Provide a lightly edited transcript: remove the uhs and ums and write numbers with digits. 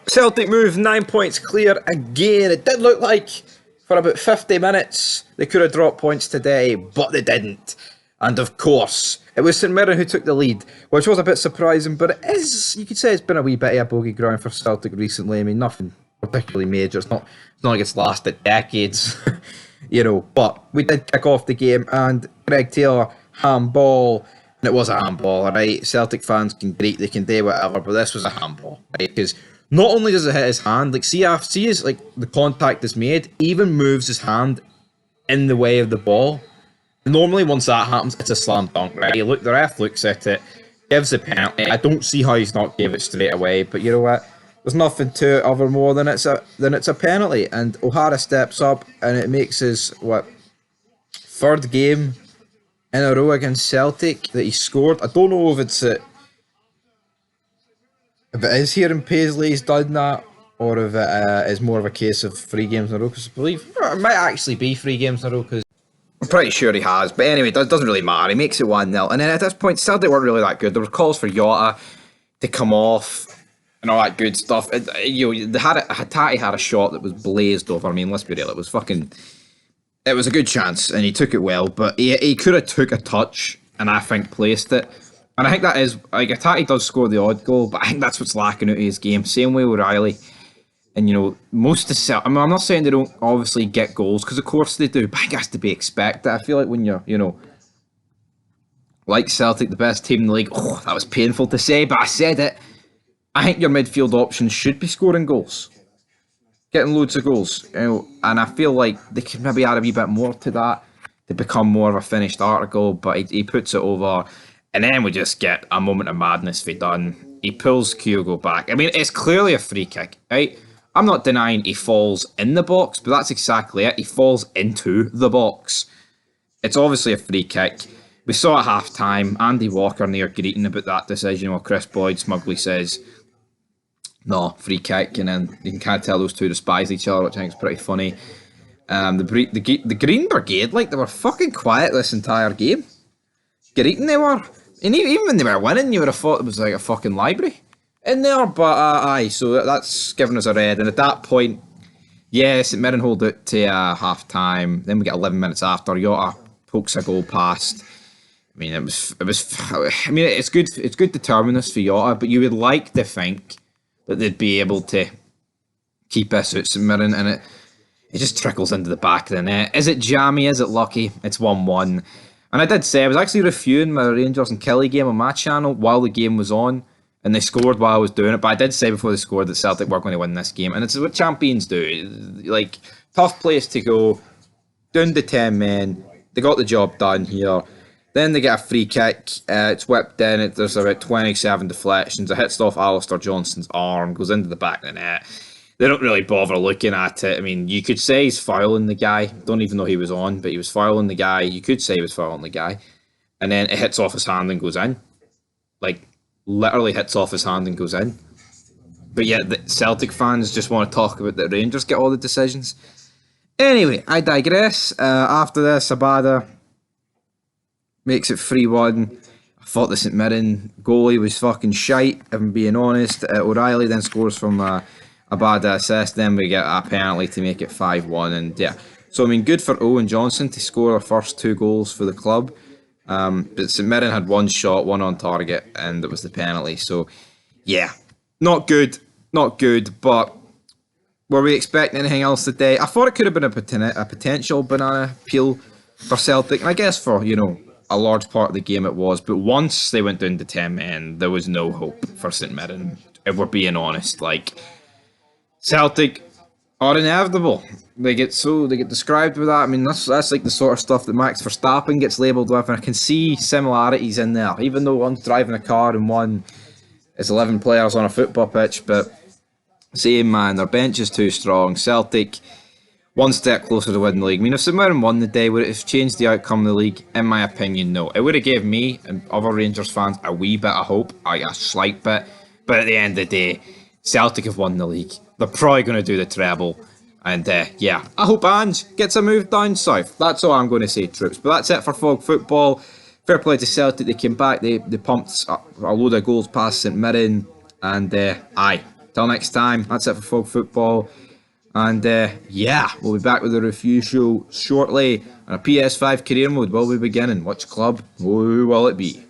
Celtic moved 9 points clear again. It did look like for about 50 minutes they could have dropped points today, but they didn't. And of course, it was St Mirren who took the lead, which was a bit surprising, but it is, you could say it's been a wee bit of a bogey ground for Celtic recently. I mean, nothing particularly major. It's not like it's lasted decades, but we did kick off the game, and Greg Taylor, handball, and it was a handball, right? Celtic fans can greet, they can do whatever, but this was a handball, right? Because not only does it hit his hand, see his, like, the contact is made, even moves his hand in the way of the ball. Normally, once that happens, it's a slam dunk, right? The ref looks at it, gives a penalty. I don't see how he's not gave it straight away, but you know what? There's nothing to it other more than it's a penalty. And O'Hara steps up, and it makes his third game in a row against Celtic that he scored. I don't know if it is here in Paisley he's done that, or if it is more of a case of 3 games in a row. Because I believe it might actually be 3 games in a row. Because I'm pretty sure he has, but anyway, it doesn't really matter. He makes it 1-0, and then at this point, Celtic weren't really that good. There were calls for Jota to come off and all that good stuff. Hatate had a shot that was blazed over. I mean, let's be real, it was a good chance, and he took it well, but he could have took a touch, and I think placed it. And I think that is, like, Hatate does score the odd goal, but I think that's what's lacking out of his game. Same way with Riley. And, most of the... I'm not saying they don't obviously get goals, because of course they do, but I think it has to be expected. I feel like when you're, like Celtic, the best team in the league, that was painful to say, but I said it. I think your midfield options should be scoring goals. Getting loads of goals. And I feel like they could maybe add a wee bit more to that to become more of a finished article, but he puts it over. And then we just get a moment of madness for Dunne. He pulls Kyogo back. I mean, it's clearly a free kick, right? I'm not denying he falls in the box, but that's exactly it. He falls into the box. It's obviously a free kick. We saw at half-time, Andy Walker near greeting about that decision, while Chris Boyd smugly says, no, free kick, and then you can kind of tell those two despise each other, which I think is pretty funny. The Green Brigade, they were fucking quiet this entire game. Greeting they were. And even when they were winning, you would have thought it was like a fucking library in there, but aye, so that's given us a red. And at that point, St Mirren hold it to half time. Then we get 11 minutes after, Jota pokes a goal past. I mean, it's good determinants for Jota, but you would like to think that they'd be able to keep this out St Mirren, and it just trickles into the back of the net. Is it jammy? Is it lucky? It's 1-1. And I did say, I was actually reviewing my Rangers and Kelly game on my channel while the game was on, and they scored while I was doing it, but I did say before they scored that Celtic were going to win this game, and it's what champions do. Like, tough place to go, down to 10 men, they got the job done here. Then they get a free kick, it's whipped in, there's about 27 deflections, it hits off Alistair Johnston's arm, goes into the back of the net. They don't really bother looking at it. I mean, you could say he's fouling the guy. Don't even know he was on, but he was fouling the guy. You could say he was fouling the guy. And then it hits off his hand and goes in. Like, literally hits off his hand and goes in. But yet, the Celtic fans just want to talk about the Rangers get all the decisions. Anyway, I digress. After this, Abada makes it 3-1. I thought the St Mirren goalie was fucking shite, if I'm being honest. O'Reilly then scores from a bad assist. Then we get a penalty to make it 5-1. And yeah, so I mean, good for Owen Johnson to score our first 2 goals for the club. But St Mirren had 1 shot, 1 on target, and it was the penalty. So yeah, not good, but were we expecting anything else today? I thought it could have been a potential banana peel for Celtic, and I guess for, a large part of the game it was, but once they went down to 10 men, there was no hope for St Mirren, if we're being honest. Like, Celtic are inevitable. They get described with that. I mean, that's like the sort of stuff that Max Verstappen gets labelled with, and I can see similarities in there, even though one's driving a car and one is 11 players on a football pitch. But same, man, their bench is too strong. Celtic, one step closer to winning the league. I mean, if St Mirren won the day, would it have changed the outcome of the league? In my opinion, no. It would have gave me and other Rangers fans a wee bit of hope, a slight bit. But at the end of the day, Celtic have won the league. They're probably going to do the treble. And yeah, I hope Ange gets a move down south. That's all I'm going to say, troops. But that's it for Fog Football. Fair play to Celtic. They came back. They pumped a load of goals past St Mirren. And aye, Till next time, that's it for Fog Football. And yeah, we'll be back with a review show shortly. And a PS5 career mode will be beginning. Which club will it be?